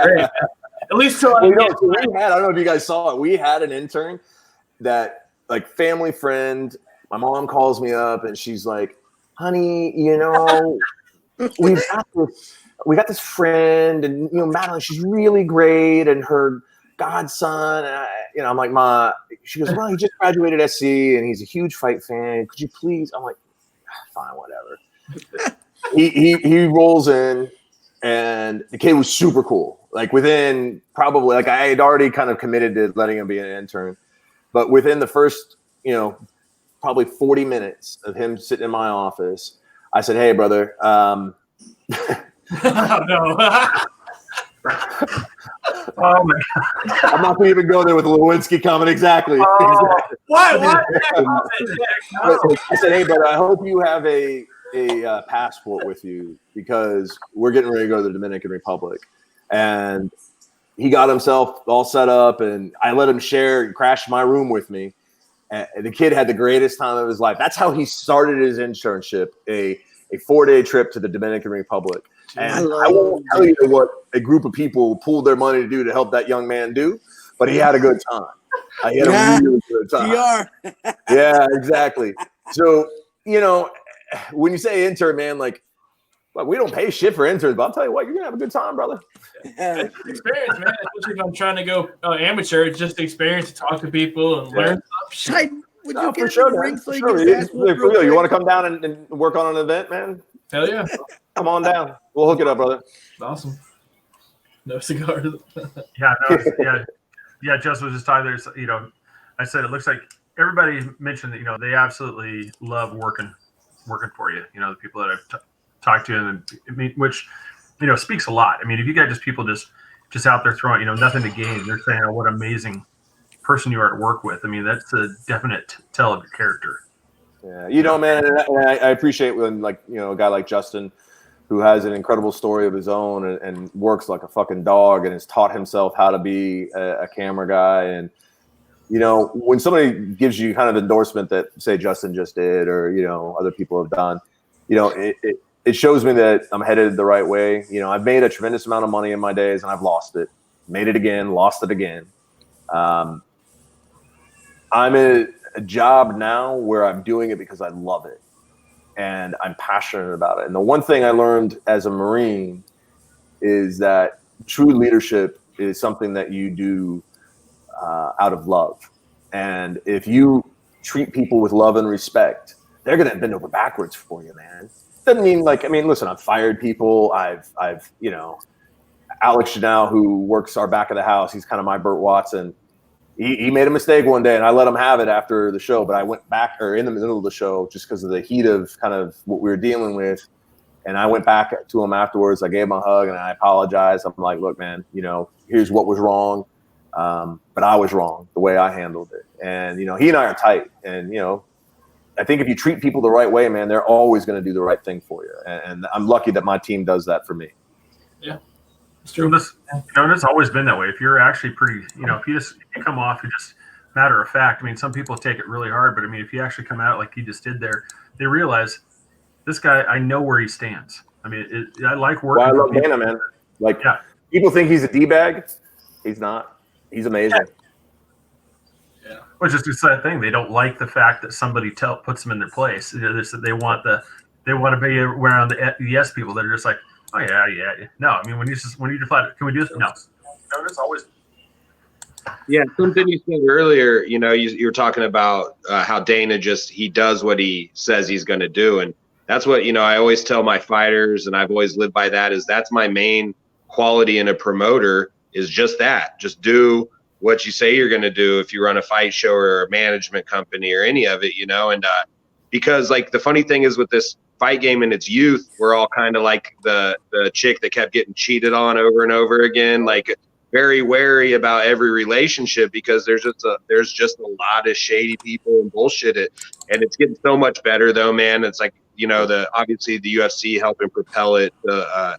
Great. At least till I don't know if you guys saw it. We had an intern that, like, family friend. My mom calls me up and she's like, honey, we got this friend, and Madeline, she's really great, and her godson, and I'm like, Ma. She goes, well, he just graduated SC, and he's a huge fight fan. Could you please? I'm like, fine, whatever. he rolls in, and the kid was super cool. Like, within probably, like, I had already kind of committed to letting him be an intern, but within the first, probably 40 minutes of him sitting in my office, I said, hey, brother. Oh, no. Oh my God. I'm not going to even go there with the Lewinsky comment. Exactly. What? I said, hey, brother, I hope you have a passport with you because we're getting ready to go to the Dominican Republic. And he got himself all set up, and I let him crash my room with me. And the kid had the greatest time of his life. That's how he started his internship, a 4-day trip to the Dominican Republic. And I won't tell you what a group of people pulled their money to do to help that young man do, but he had a good time. He had a really good time. Yeah, exactly. So, when you say intern, man, like, well, we don't pay shit for interns, but I'll tell you what, you're going to have a good time, brother. It's experience, man. Especially if I'm trying to go amateur, it's just the experience to talk to people and learn stuff. Titan, would you get for sure, the man. ring so For you sure. can fast forward real You quick? want to come down and work on an event, man? Hell yeah. Come on down. We'll hook it up, brother. Awesome. No cigars. Yeah. Justin was just talking there. I said it looks like everybody mentioned that they absolutely love working for you. The people that I've talked to, and which speaks a lot. I mean, if you got just people just out there throwing nothing to gain, they're saying, "Oh, what amazing person you are to work with." I mean, that's a definite tell of your character. Yeah, man, and I appreciate when, like, a guy like Justin, who has an incredible story of his own and works like a fucking dog and has taught himself how to be a camera guy. And, when somebody gives you kind of endorsement that, say, Justin just did, or, other people have done, it shows me that I'm headed the right way. I've made a tremendous amount of money in my days, and I've lost it, made it again, lost it again. I'm a job now where I'm doing it because I love it and I'm passionate about it. And the one thing I learned as a Marine is that true leadership is something that you do out of love. And if you treat people with love and respect, they're going to bend over backwards for you, man. Doesn't mean listen, I've fired people. I've Alex Janelle, who works our back of the house, he's kind of my Burt Watson. He made a mistake one day and I let him have it after the show, but I went back in the middle of the show just because of the heat of kind of what we were dealing with. And I went back to him afterwards. I gave him a hug and I apologized. I'm like, look, man, here's what was wrong. But I was wrong the way I handled it. And, he and I are tight. And, I think if you treat people the right way, man, they're always going to do the right thing for you. And I'm lucky that my team does that for me. Yeah, it's true. It's always been that way. If you're actually pretty, if you come off, you just matter of fact. I mean, some people take it really hard, but I mean, if you actually come out like you just did there, they realize this guy, I know where he stands. I mean, I like working. Well, I love Dana, man. People think he's a D-bag. He's not. He's amazing. Yeah. Which is just that thing. They don't like the fact that somebody puts them in their place. They want to be around the yes people that are just like, oh yeah. No, I mean when you just flat, can we do this? No. It's always. Yeah, something you said earlier. You were talking about how Dana he does what he says he's going to do, and that's what I always tell my fighters, and I've always lived by that. That's my main quality in a promoter. Is just that. Just do what you say you're going to do if you run a fight show or a management company or any of it, and because the funny thing is with this fight game in its youth, we're all kind of like the chick that kept getting cheated on over and over again, very wary about every relationship because there's just a lot of shady people and bullshit and it's getting so much better though, man. It's obviously the UFC helping propel it, the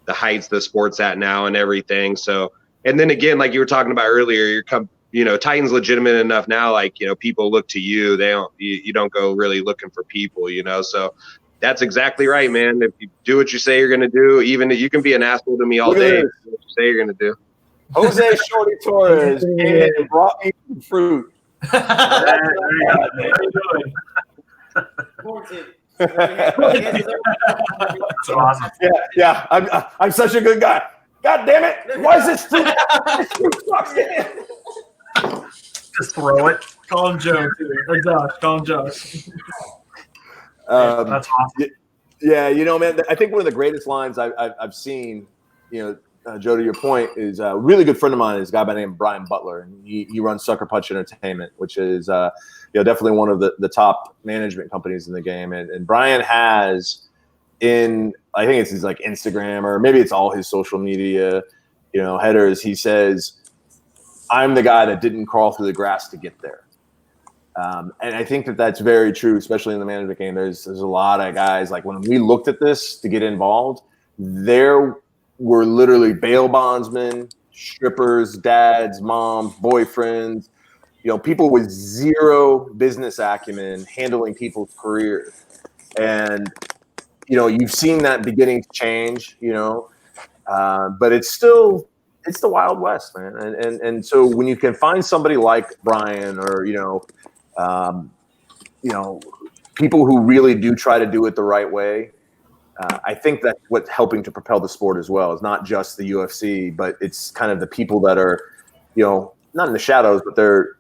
heights the sport's at now and everything. So, and then again, like you were talking about earlier, Titan's legitimate enough now, people look to you. You don't go really looking for people, so that's exactly right, man. If you do what you say you're going to do, even if you can be an asshole to me all day, do what you say you're going to do. Jose Shorty Torres came and brought me some fruit. How you doing? That's awesome. Yeah. I'm such a good guy. God damn it! Why is this fruit? This fruit sucks. Just throw it. Call him Joe too, or Josh. Call him Josh. That's awesome. Yeah, man. I think one of the greatest lines I've seen, Joe, to your point, is a really good friend of mine is a guy by the name of Brian Butler, and he runs Sucker Punch Entertainment, which is definitely one of the top management companies in the game. And Brian has I think it's his Instagram or maybe it's all his social media, headers. He says, "I'm the guy that didn't crawl through the grass to get there." And I think that's very true, especially in the management game. There's a lot of guys, when we looked at this to get involved, there were literally bail bondsmen, strippers, dads, moms, boyfriends, people with zero business acumen handling people's careers. And, you've seen that beginning to change, but it's the Wild West, man. And so when you can find somebody like Brian or, people who really do try to do it the right way, I think that's what's helping to propel the sport as well. It's not just the UFC, but it's kind of the people that are, not in the shadows, but they're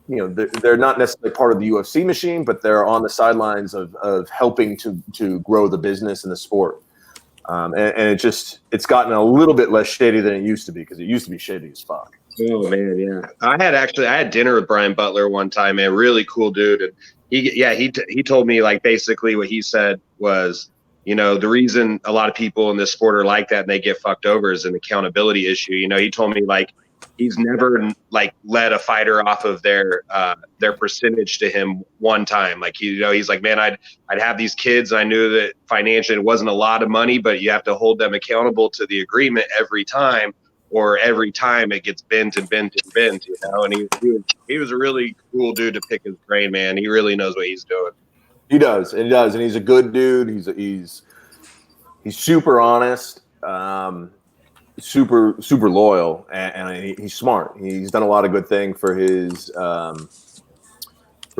not necessarily part of the UFC machine, but they're on the sidelines of helping to grow the business and the sport. And it's gotten a little bit less shady than it used to be because it used to be shady as fuck. Oh man, yeah. I had dinner with Brian Butler one time, man. Really cool dude. And he told me basically what he said was, the reason a lot of people in this sport are like that and they get fucked over is an accountability issue. He told me he's never let a fighter off of their percentage to him one time. He's like, man, I'd have these kids. And I knew that financially it wasn't a lot of money, but you have to hold them accountable to the agreement every time, or every time it gets bent. And he was a really cool dude to pick his brain, man. He really knows what he's doing. He does, and he's a good dude. He's super honest, super loyal, and he's smart. He's done a lot of good thing for his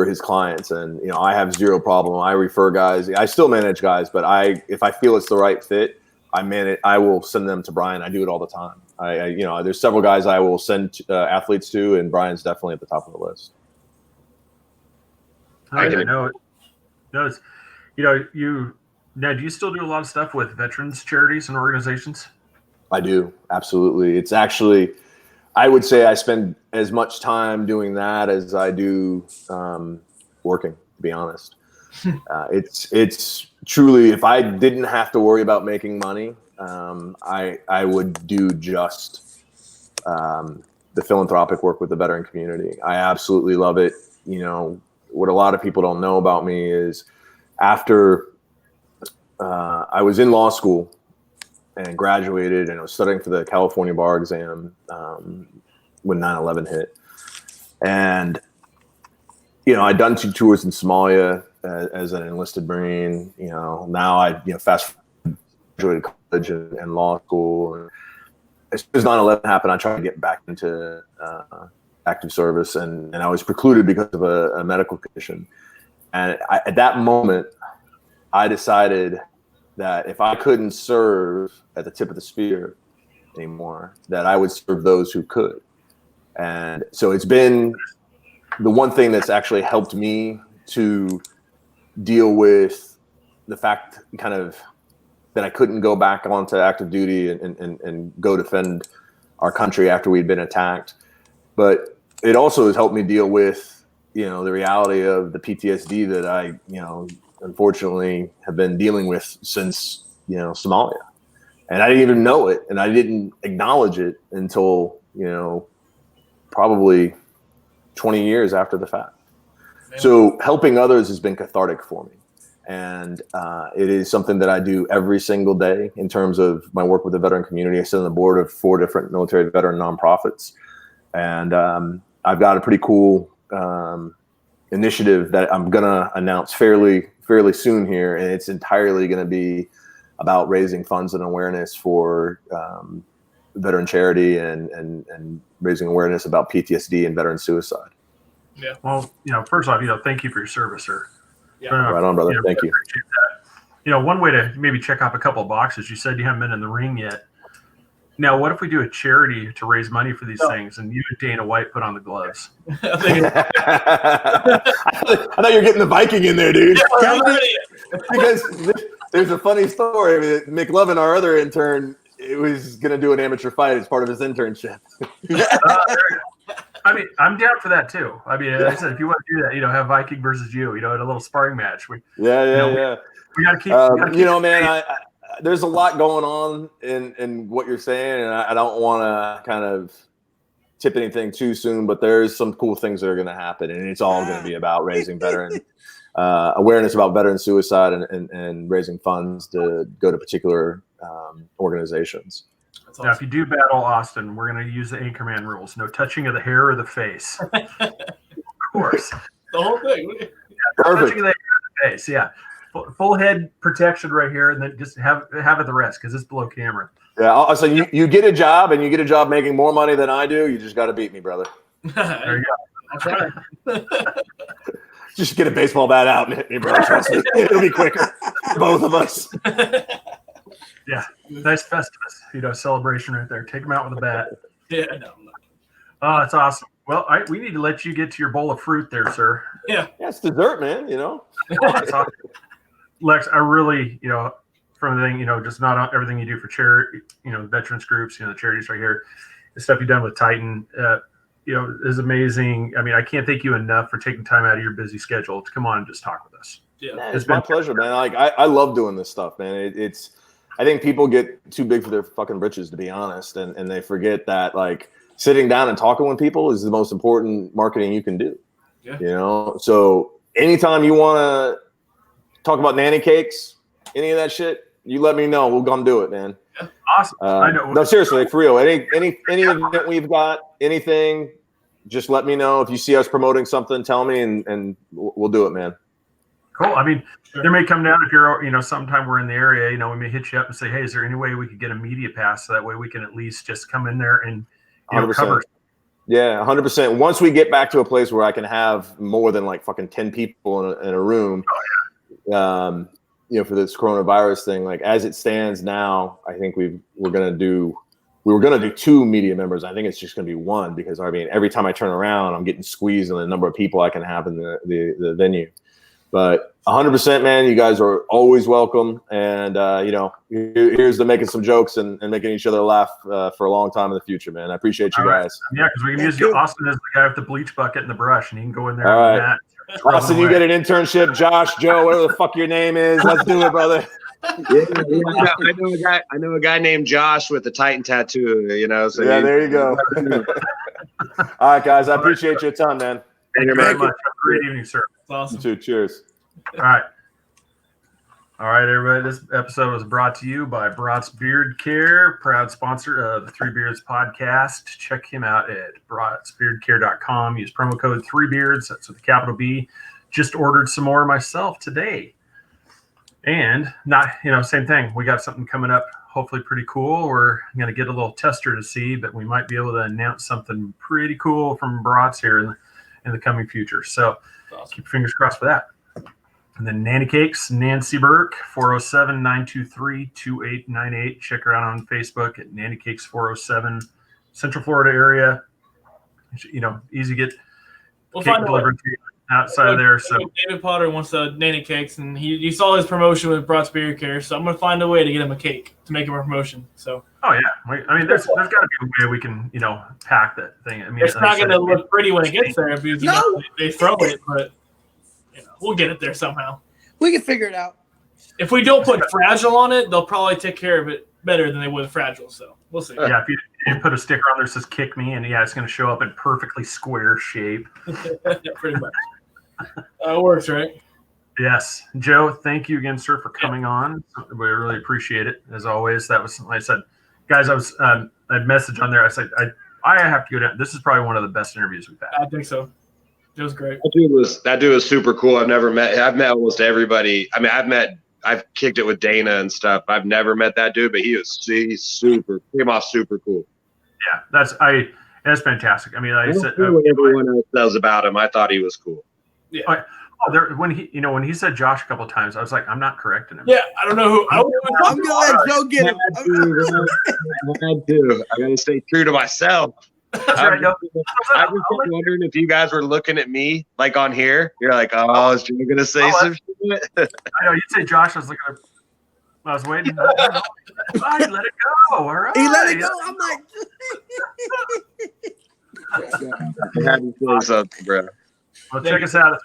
for his clients. And, I have zero problem. I refer guys. I still manage guys, but if I feel it's the right fit, I will send them to Brian. I do it all the time. There's several guys I will send athletes to, and Brian's definitely at the top of the list. I know it. No, it's, Ned, do you still do a lot of stuff with veterans charities and organizations? I do. Absolutely. It's actually, I would say I spend as much time doing that as I do working, to be honest. It's truly, if I didn't have to worry about making money, I would do just the philanthropic work with the veteran community. I absolutely love it. What a lot of people don't know about me is after I was in law school and graduated, and I was studying for the California bar exam when 9/11 hit. And, I'd done 2 tours in Somalia as an enlisted Marine. Now I fast graduated college and law school. And as soon as 9/11 happened, I tried to get back into active service, and I was precluded because of a medical condition. And at that moment, I decided that if I couldn't serve at the tip of the spear anymore, that I would serve those who could. And so it's been the one thing that's actually helped me to deal with the fact kind of that I couldn't go back onto active duty and go defend our country after we'd been attacked. But it also has helped me deal with, the reality of the PTSD that I, unfortunately have been dealing with since, Somalia. And I didn't even know it, and I didn't acknowledge it until, probably 20 years after the fact. So helping others has been cathartic for me. And it is something that I do every single day in terms of my work with the veteran community. I sit on the board of 4 different military veteran nonprofits. And I've got a pretty cool initiative that I'm going to announce fairly soon here. And it's entirely going to be about raising funds and awareness for veteran charity and raising awareness about PTSD and veteran suicide. Yeah. Well, first off, thank you for your service, sir. Yeah. Right on, brother. Thank you. Appreciate that. One way to maybe check off a couple of boxes, you said you haven't been in the ring yet. Now, what if we do a charity to raise money for these things, and you and Dana White put on the gloves? I thought you were getting the Viking in there, dude. Because there's a funny story. McLovin, our other intern, was going to do an amateur fight as part of his internship. I mean, I'm down for that too. I mean, like I said, if you want to do that, have Viking versus you, in a little sparring match. We got to keep. Man, there's a lot going on in what you're saying, and I don't want to kind of tip anything too soon, but there's some cool things that are going to happen, and it's all going to be about raising veteran awareness about veteran suicide and raising funds to go to particular organizations. Awesome. Now, if you do battle Austin, we're going to use the Anchorman rules. No touching of the hair or the face. Of course. The whole thing. Yeah, perfect. Touching of the hair or the face, yeah. Full head protection right here, and then just have it the rest, because it's below camera. Yeah, so you get a job, and you get a job making more money than I do. You just got to beat me, brother. There you go. That's right. Just get a baseball bat out and hit me, bro. Trust me. It'll be quicker for both of us. Yeah, nice Festivus, celebration right there. Take him out with a bat. Yeah, no. Oh, that's awesome. Well, we need to let you get to your bowl of fruit there, sir. Yeah, it's dessert, man. That's awesome. Lex, I really, from the thing, just not everything you do for charity, veterans groups, the charities right here, the stuff you've done with Titan, is amazing. I mean, I can't thank you enough for taking time out of your busy schedule to come on and just talk with us. Yeah, man, it's my pleasure, man. Like I love doing this stuff, man. I think people get too big for their fucking britches, to be honest, and they forget that like sitting down and talking with people is the most important marketing you can do. Yeah. So anytime you want to talk about nanny cakes, any of that shit, you let me know. We'll come do it, man. Yeah. Awesome. I know. No, seriously, like for real. Any event we've got, anything, just let me know. If you see us promoting something, tell me, and we'll do it, man. Cool. I mean, there may come down if you're, sometime we're in the area, we may hit you up and say, hey, is there any way we could get a media pass so that way we can at least just come in there and, 100%. cover. Yeah, 100%. Once we get back to a place where I can have more than like fucking 10 people in a room, for this coronavirus thing, like as it stands now, I think we were gonna do 2 media members. I think it's just gonna be 1 because I mean every time I turn around, I'm getting squeezed on the number of people I can have in the venue. But 100%, man, you guys are always welcome. And, here's to making some jokes and making each other laugh for a long time in the future, man. I appreciate you guys. Yeah, because we can use Austin as the guy with the bleach bucket and the brush, and he can go in there. All right. That, Austin, you get an internship. Josh, Joe, whatever the fuck your name is. Let's do it, brother. Yeah, I know a guy named Josh with a Titan tattoo, So yeah, there you go. All right, guys. I appreciate your time, man. Thank you very much. Have a great evening, sir. Awesome. You too. Cheers. All right, everybody. This episode was brought to you by Brought's Beard Care, proud sponsor of the Three Beards podcast. Check him out at broughtsbeardcare.com. Use promo code 3beards. That's with a capital B. Just ordered some more myself today. And same thing. We got something coming up, hopefully pretty cool. We're going to get a little tester to see, but we might be able to announce something pretty cool from Brought's here in the coming future. So keep your fingers crossed for that. And then Nanny Cakes, Nancy Burke, 407-923-2898. Check her out on Facebook at Nanny Cakes 407, Central Florida area. Easy to get cake delivered to you outside of there. So David Potter wants the Nanny Cakes, and he saw his promotion with Brought's Beard Care, so I'm going to find a way to get him a cake to make him a promotion. So. Oh, yeah. There's got to be a way we can, pack that thing. It's not going to look pretty when it gets there because they throw it, but we'll get it there somehow. We can figure it out. If we don't put Fragile on it, they'll probably take care of it better than they would Fragile. So we'll see. Yeah, if you put a sticker on there that says "Kick Me," and it's going to show up in perfectly square shape. Pretty much. It works, right? Yes, Joe. Thank you again, sir, for coming on. We really appreciate it as always. That was, like I said, guys. I was a message on there. I said I have to go down. This is probably one of the best interviews we've had. I think so. It was great. That dude was super cool. I've met almost everybody. I mean, I've kicked it with Dana and stuff. I've never met that dude, but he's came off super cool. Yeah, that's fantastic. I mean, like I said, what everyone else says about him, I thought he was cool. Yeah. When he said Josh a couple of times, I was like, I'm not correcting him. Yeah, I don't know who. I'm gonna let Joe get him. I gotta stay true to myself. I was just wondering if you guys were looking at me like on here. You're like, oh, is Joe gonna say some shit? I know you'd say Josh. I was waiting. Let it go. All right. He let it go. I'm like, I had to say something, bro. Well, check us out at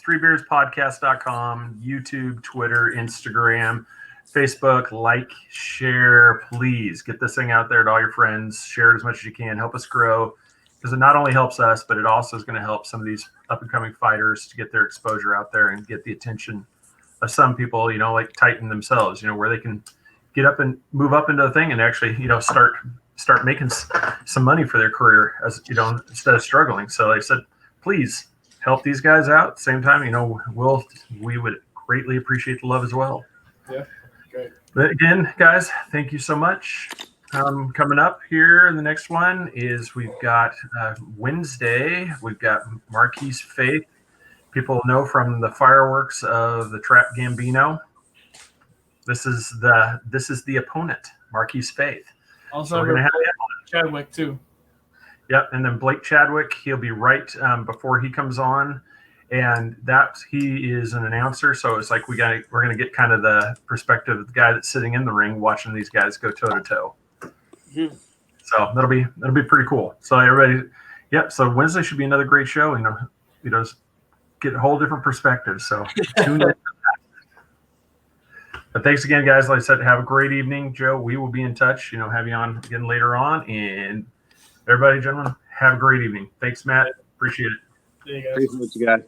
threebeardspodcast.com, YouTube, Twitter, Instagram, Facebook. Like, share, please get this thing out there to all your friends. Share it as much as you can. Help us grow, because it not only helps us, but it also is going to help some of these up and coming fighters to get their exposure out there and get the attention of some people, like Titan themselves, where they can get up and move up into the thing and actually, start making some money for their career as instead of struggling. So like I said, please help these guys out. At the same time, we would greatly appreciate the love as well. Yeah. Great. But again, guys, thank you so much. Coming up here, the next one is we've got Wednesday. We've got Marquise Faith. People know from the fireworks of the Trap Gambino. This is the opponent, Marquise Faith. Also, so we're gonna have Chadwick too. Yep, and then Blake Chadwick. He'll be right before he comes on. And he is an announcer, so it's like we're gonna get kind of the perspective of the guy that's sitting in the ring watching these guys go toe to toe. So that'll be pretty cool. So everybody, so Wednesday should be another great show. Get a whole different perspective. So tune in. But thanks again, guys. Like I said, have a great evening, Joe. We will be in touch. Have you on again later on. And everybody, gentlemen, have a great evening. Thanks, Matt. Appreciate it. See you guys. Appreciate you guys.